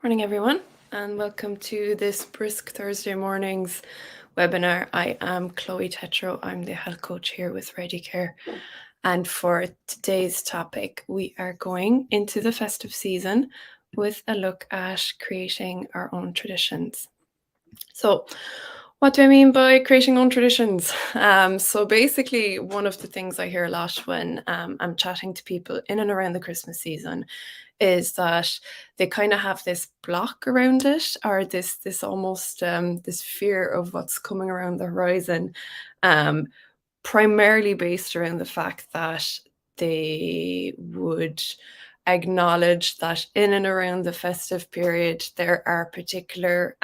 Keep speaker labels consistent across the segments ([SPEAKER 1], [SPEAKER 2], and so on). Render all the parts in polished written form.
[SPEAKER 1] Morning, everyone, and welcome to this brisk Thursday morning's webinar. I am Chloe Tetro. I'm the health coach here with Ready Care. And for today's topic, we are going into the festive season with a look at creating our own traditions. So, what do I mean by creating own traditions? So basically, one of the things I hear a lot when I'm chatting to people in and around the Christmas season is that they kind of have this block around it, or this almost this fear of what's coming around the horizon, primarily based around the fact that they would acknowledge that in and around the festive period there are particular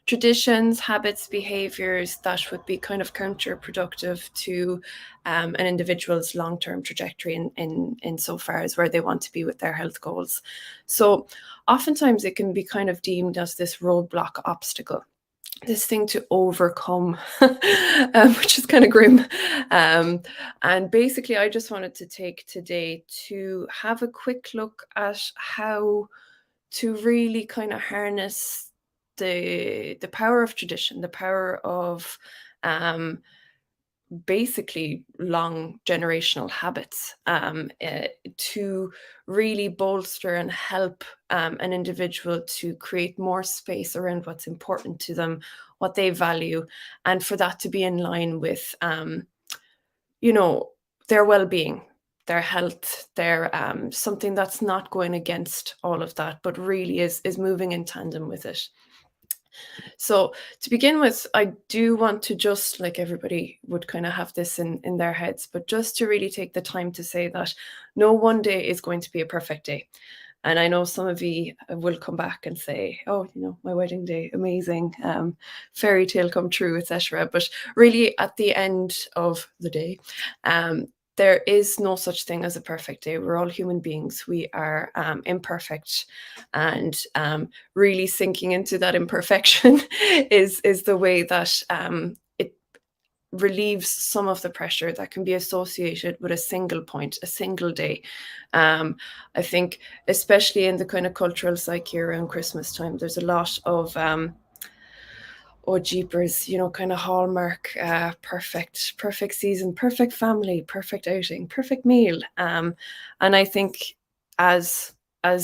[SPEAKER 1] traditions, habits, behaviors that would be kind of counterproductive to an individual's long-term trajectory in so far as where they want to be with their health goals. So oftentimes it can be kind of deemed as this roadblock obstacle, this thing to overcome, which is kind of grim. And basically, I just wanted to take today to have a quick look at how to really kind of harness the power of tradition, the power of basically long generational habits, to really bolster and help an individual to create more space around what's important to them, what they value, and for that to be in line with their well-being, their health, their something that's not going against all of that, but really is moving in tandem with it. So to begin with, I do want to, just like everybody would kind of have this in their heads, but just to really take the time to say that no one day is going to be a perfect day. And I know some of you will come back and say, oh, my wedding day, amazing, fairy tale come true, etc. But really at the end of the day, there is no such thing as a perfect day. We're all human beings. We are imperfect, and really sinking into that imperfection is the way that it relieves some of the pressure that can be associated with a single point, a single day. I think, especially in the kind of cultural psyche around Christmas time, there's a lot of oh jeepers, kind of hallmark, perfect season, perfect family, perfect outing, perfect meal. And I think as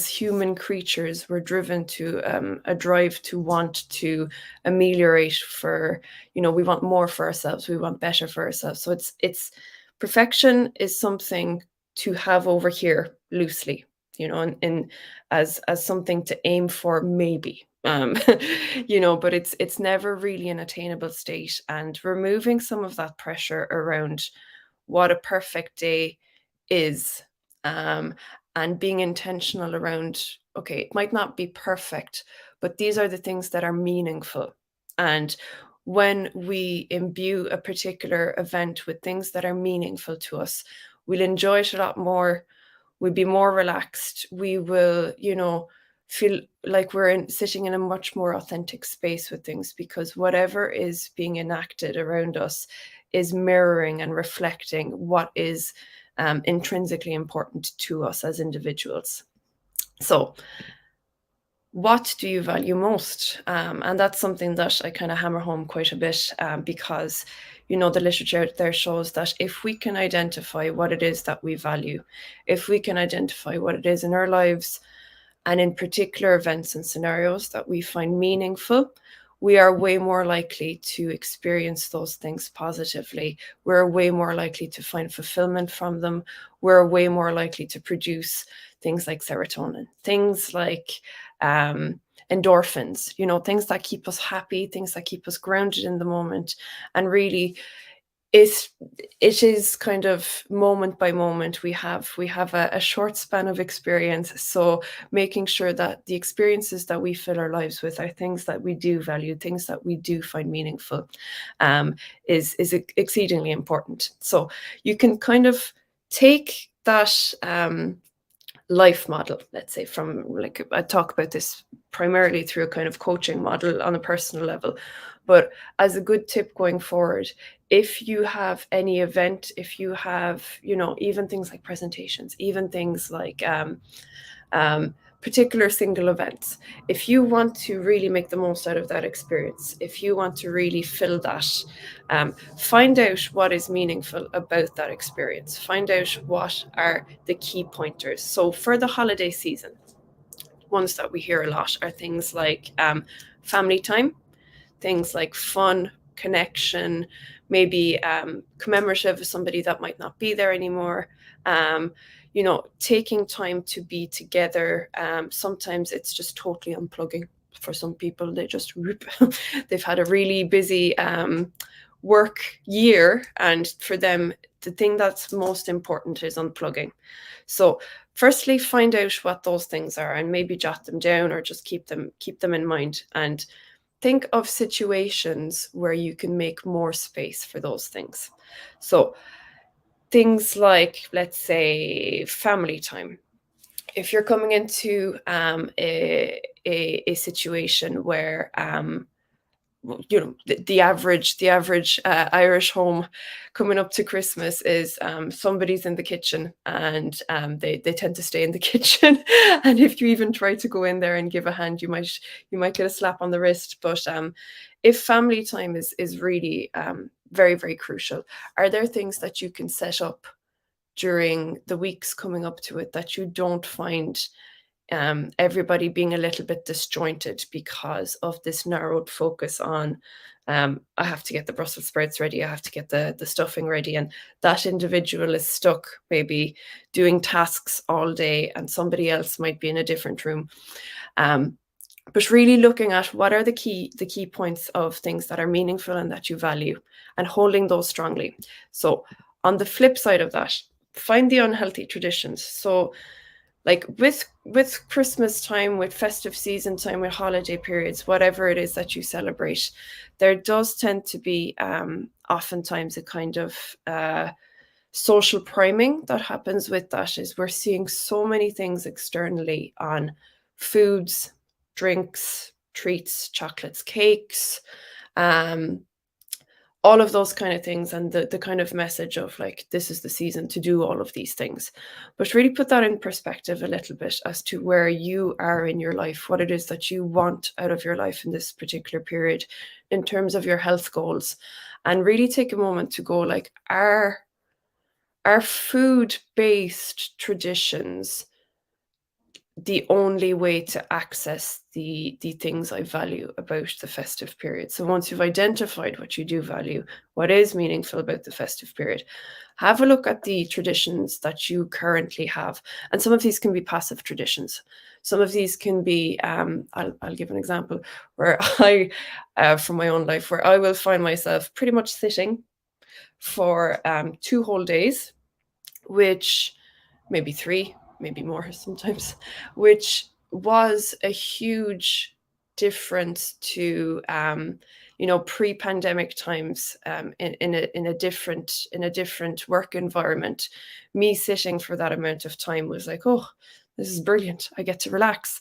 [SPEAKER 1] human creatures, we're driven to a drive to want to ameliorate for, we want more for ourselves, we want better for ourselves. So it's perfection is something to have over here loosely, and as something to aim for, maybe. But it's never really an attainable state, and removing some of that pressure around what a perfect day is, and being intentional around, okay, it might not be perfect, but these are the things that are meaningful. And when we imbue a particular event with things that are meaningful to us, we'll enjoy it a lot more. We'll be more relaxed. We will, feel like we're sitting in a much more authentic space with things, because whatever is being enacted around us is mirroring and reflecting what is intrinsically important to us as individuals. So what do you value most? And that's something that I kind of hammer home quite a bit, because, the literature out there shows that if we can identify what it is that we value, if we can identify what it is in our lives and in particular events and scenarios that we find meaningful, we are way more likely to experience those things positively. We're way more likely to find fulfillment from them. We're way more likely to produce things like serotonin, things like endorphins, things that keep us happy, things that keep us grounded in the moment. And really, it is kind of moment by moment. We have a short span of experience, so making sure that the experiences that we fill our lives with are things that we do value, things that we do find meaningful, is exceedingly important. So you can kind of take that life model, let's say, from, like, I talk about this primarily through a kind of coaching model on a personal level, but as a good tip going forward, if you have any event, if you have, even things like presentations, even things like particular single events. If you want to really make the most out of that experience, if you want to really fill that, find out what is meaningful about that experience. Find out what are the key pointers. So for the holiday season, ones that we hear a lot are things like family time, things like fun, connection, maybe commemorative of somebody that might not be there anymore. Taking time to be together. Sometimes it's just totally unplugging. For some people, they've had a really busy work year, and for them, the thing that's most important is unplugging. So firstly, find out what those things are and maybe jot them down or just keep them in mind, and think of situations where you can make more space for those things. So things like, let's say, family time. If you're coming into a situation where the average Irish home coming up to Christmas is somebody's in the kitchen, and they tend to stay in the kitchen. And if you even try to go in there and give a hand, you might get a slap on the wrist. But if family time is really very, very crucial, are there things that you can set up during the weeks coming up to it that you don't find everybody being a little bit disjointed because of this narrowed focus on I have to get the Brussels sprouts ready, I have to get the stuffing ready, and that individual is stuck maybe doing tasks all day and somebody else might be in a different room. But really looking at what are the key points of things that are meaningful and that you value, and holding those strongly. So on the flip side of that, find the unhealthy traditions. So like with Christmas time, with festive season time, with holiday periods, whatever it is that you celebrate, there does tend to be oftentimes a kind of social priming that happens with that. Is we're seeing so many things externally on foods, drinks, treats, chocolates, cakes, um, all of those kind of things, and the kind of message of like, this is the season to do all of these things. But really put that in perspective a little bit as to where you are in your life, what it is that you want out of your life in this particular period in terms of your health goals, and really take a moment to go like, are food-based traditions the only way to access the things I value about the festive period? So once you've identified what you do value, what is meaningful about the festive period, have a look at the traditions that you currently have. And some of these can be passive traditions. Some of these can be, I'll give an example where from my own life, where I will find myself pretty much sitting for 2 whole days, which maybe 3, maybe more sometimes, which was a huge difference to pre-pandemic times, in a different work environment. Me sitting for that amount of time was like, oh, this is brilliant. I get to relax.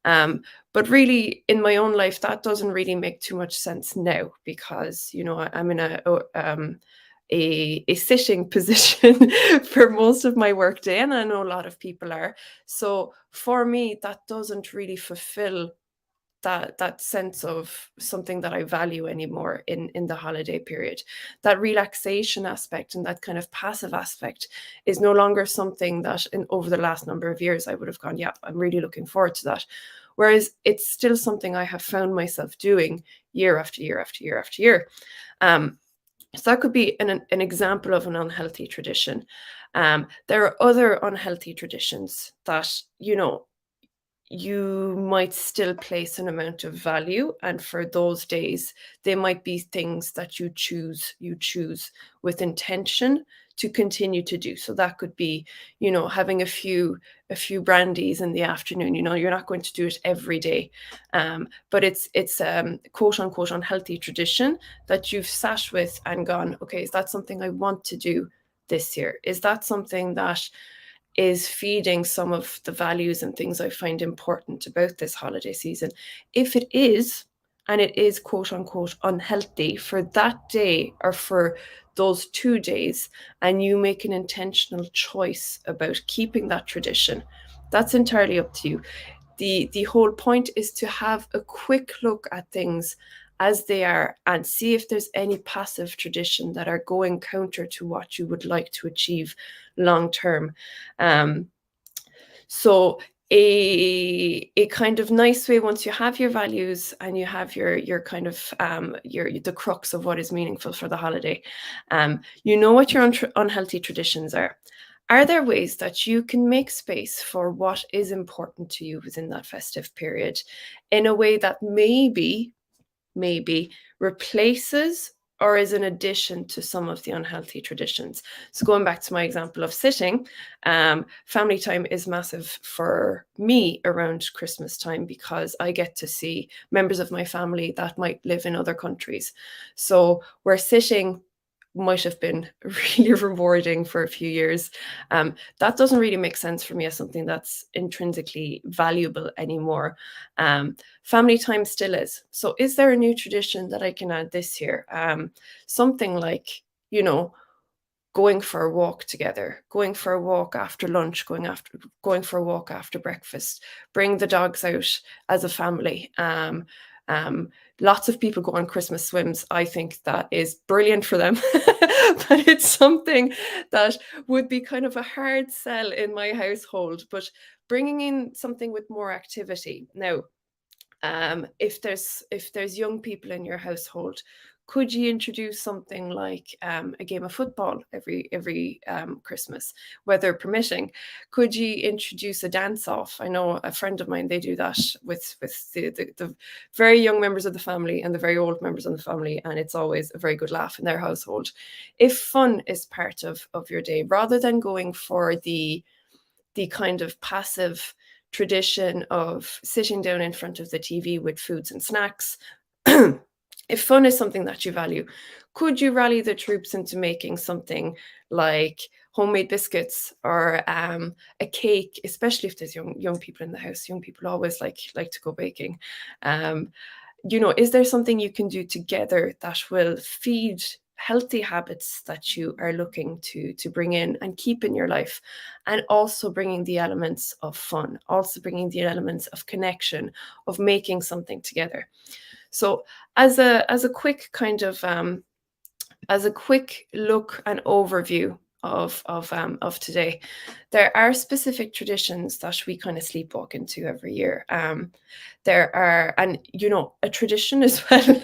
[SPEAKER 1] But really, in my own life, that doesn't really make too much sense now, because I'm in a sitting position for most of my workday, and I know a lot of people are. So for me, that doesn't really fulfill that sense of something that I value anymore in the holiday period. That relaxation aspect and that kind of passive aspect is no longer something that over the last number of years I would have gone, yeah, I'm really looking forward to that. Whereas it's still something I have found myself doing year after year after year after year. So that could be an example of an unhealthy tradition. There are other unhealthy traditions that, you might still place an amount of value. And for those days, they might be things that you choose with intention to continue to do. So that could be, having a few brandies in the afternoon. You're not going to do it every day. But it's quote unquote unhealthy tradition that you've sat with and gone, okay, is that something I want to do this year? Is that something that is feeding some of the values and things I find important about this holiday season? If it is, and it is quote unquote unhealthy for that day or for those 2 days, and you make an intentional choice about keeping that tradition, that's entirely up to you. The whole point is to have a quick look at things as they are and see if there's any passive tradition that are going counter to what you would like to achieve long term. Um, so a kind of nice way, once you have your values and you have your kind of your the crux of what is meaningful for the holiday, you know what your unhealthy traditions are. Are there ways that you can make space for what is important to you within that festive period in a way that maybe replaces or is an addition to some of the unhealthy traditions? So going back to my example of sitting, family time is massive for me around Christmas time because I get to see members of my family that might live in other countries. So where sitting might have been really rewarding for a few years, that doesn't really make sense for me as something that's intrinsically valuable anymore. Family time still is. So, is there a new tradition that I can add this year? Something like, you know, going for a walk together, going for a walk after lunch, going for a walk after breakfast, bring the dogs out as a family. Um, Lots of people go on Christmas swims. I think that is brilliant for them, but it's something that would be kind of a hard sell in my household. But bringing in something with more activity now, if there's young people in your household, could you introduce something like a game of football every Christmas, weather permitting? Could you introduce a dance off? I know a friend of mine, they do that with the very young members of the family and the very old members of the family, and it's always a very good laugh in their household. If fun is part of your day, rather than going for the kind of passive tradition of sitting down in front of the TV with foods and snacks. If fun is something that you value, could you rally the troops into making something like homemade biscuits or a cake, especially if there's young people in the house? Young people always like to go baking. Um, is there something you can do together that will feed healthy habits that you are looking to bring in and keep in your life, and also bringing the elements of fun, also bringing the elements of connection, of making something together? So as a quick kind of as a quick look and overview of today, there are specific traditions that we kind of sleepwalk into every year. There are, and a tradition as well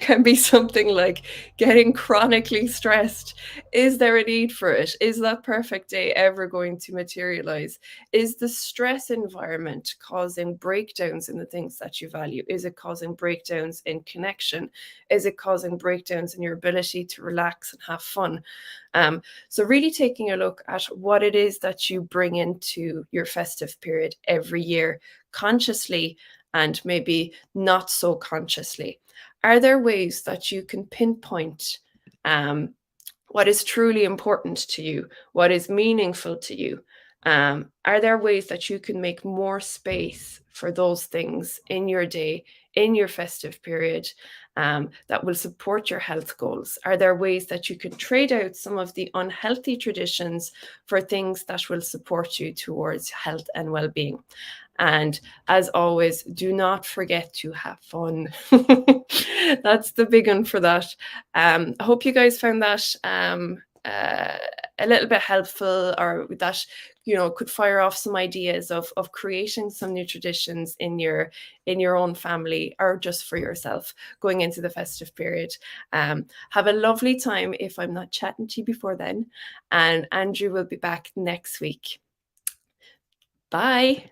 [SPEAKER 1] can be something like getting chronically stressed. Is there a need for it? Is that perfect day ever going to materialize? Is the stress environment causing breakdowns in the things that you value? Is it causing breakdowns in connection? Is it causing breakdowns in your ability to relax and have fun? So really taking a look at what it is that you bring into your festive period every year, consciously and maybe not so consciously. Are there ways that you can pinpoint what is truly important to you, what is meaningful to you? Are there ways that you can make more space for those things in your day, in your festive period, that will support your health goals? Are there ways that you can trade out some of the unhealthy traditions for things that will support you towards health and well-being? And as always, do not forget to have fun. That's the big one for that. I hope you guys found that a little bit helpful, or that could fire off some ideas of creating some new traditions in your own family, or just for yourself going into the festive period. Have a lovely time if I'm not chatting to you before then, and Andrew will be back next week. Bye.